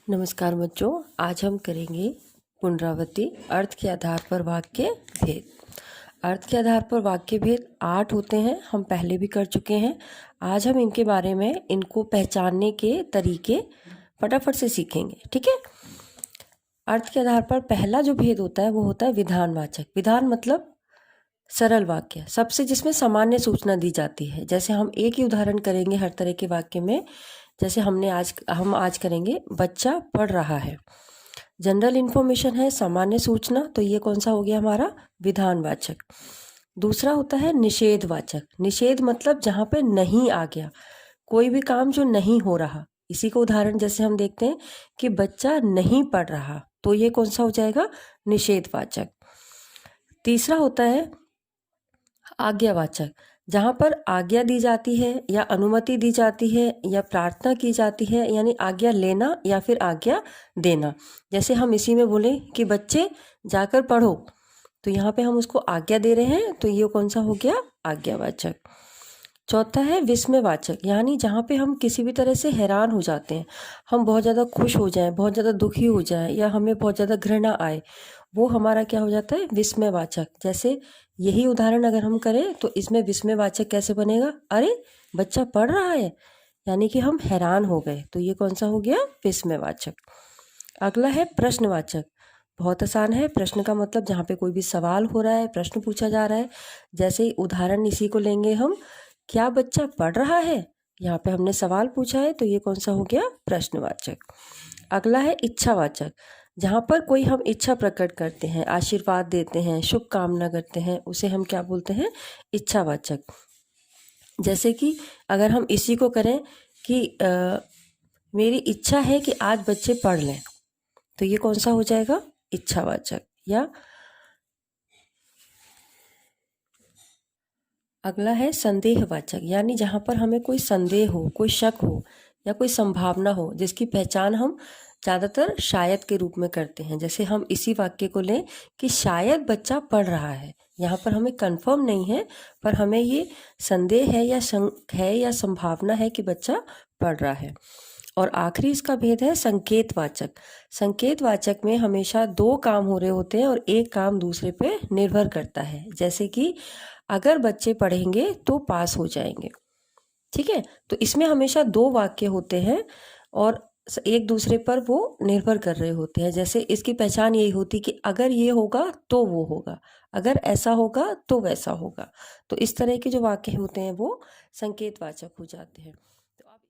नमस्कार बच्चों, आज हम करेंगे पुनरावृत्ति। अर्थ के आधार पर वाक्य भेद। अर्थ के आधार पर वाक्य भेद 8 होते हैं, हम पहले भी कर चुके हैं। आज हम इनके बारे में, इनको पहचानने के तरीके फटाफट से सीखेंगे, ठीक है। अर्थ के आधार पर पहला जो भेद होता है वो होता है विधानवाचक। विधान मतलब सरल वाक्य, सबसे जिसमें सामान्य सूचना दी जाती है। जैसे हम एक ही उदाहरण करेंगे हर तरह के वाक्य में। जैसे हम आज करेंगे बच्चा पढ़ रहा है। जनरल इन्फॉर्मेशन है, सामान्य सूचना, तो ये कौन सा हो गया हमारा विधानवाचक। दूसरा होता है निषेधवाचक। निषेध मतलब जहाँ पे नहीं आ गया, कोई भी काम जो नहीं हो रहा। इसी को उदाहरण जैसे हम देखते हैं कि बच्चा नहीं पढ़ रहा, तो ये कौन सा हो जाएगा निषेधवाचक। तीसरा होता है आज्ञावाचक। जहाँ पर आज्ञा दी जाती है या अनुमति दी जाती है या प्रार्थना की जाती है, यानी आज्ञा लेना या फिर आज्ञा देना। जैसे हम इसी में बोले कि बच्चे जाकर पढ़ो, तो यहाँ पे हम उसको आज्ञा दे रहे हैं, तो ये कौन सा हो गया आज्ञावाचक। चौथा है विस्मयवाचक, यानी जहाँ पे हम किसी भी तरह से हैरान हो जाते हैं, हम बहुत ज़्यादा खुश हो जाएं, बहुत ज़्यादा दुखी हो जाएं, या हमें बहुत ज़्यादा घृणा आए, वो हमारा क्या हो जाता है विस्मयवाचक। जैसे यही उदाहरण अगर हम करें तो इसमें विस्मयवाचक कैसे बनेगा, अरे बच्चा पढ़ रहा है, यानी कि हम हैरान हो गए, तो ये कौन सा हो गया विस्मयवाचक। अगला है प्रश्नवाचक। बहुत आसान है। प्रश्न का मतलब जहाँ पे कोई भी सवाल हो रहा है, प्रश्न पूछा जा रहा है। जैसे उदाहरण इसी को लेंगे हम, क्या बच्चा पढ़ रहा है, यहाँ पे हमने सवाल पूछा है, तो ये कौन सा हो गया प्रश्नवाचक। अगला है इच्छावाचक। जहाँ पर कोई हम इच्छा प्रकट करते हैं, आशीर्वाद देते हैं, शुभ कामना करते हैं, उसे हम क्या बोलते हैं इच्छावाचक। जैसे कि अगर हम इसी को करें कि मेरी इच्छा है कि आज बच्चे पढ़ लें, तो ये कौन सा हो जाएगा इच्छावाचक। या अगला है संदेहवाचक, यानी जहाँ पर हमें कोई संदेह हो, कोई शक हो या कोई संभावना हो, जिसकी पहचान हम ज़्यादातर शायद के रूप में करते हैं। जैसे हम इसी वाक्य को लें कि शायद बच्चा पढ़ रहा है, यहाँ पर हमें कंफर्म नहीं है, पर हमें ये संदेह है या शंक है या संभावना है कि बच्चा पढ़ रहा है। और आखिरी इसका भेद है संकेतवाचक। संकेतवाचक में हमेशा दो काम हो रहे होते हैं और एक काम दूसरे पे निर्भर करता है। जैसे कि अगर बच्चे पढ़ेंगे तो पास हो जाएंगे, ठीक है। तो इसमें हमेशा दो वाक्य होते हैं और एक दूसरे पर वो निर्भर कर रहे होते हैं। जैसे इसकी पहचान यही होती कि अगर ये होगा तो वो होगा, अगर ऐसा होगा तो वैसा होगा। तो इस तरह के जो वाक्य होते हैं वो संकेतवाचक हो जाते हैं।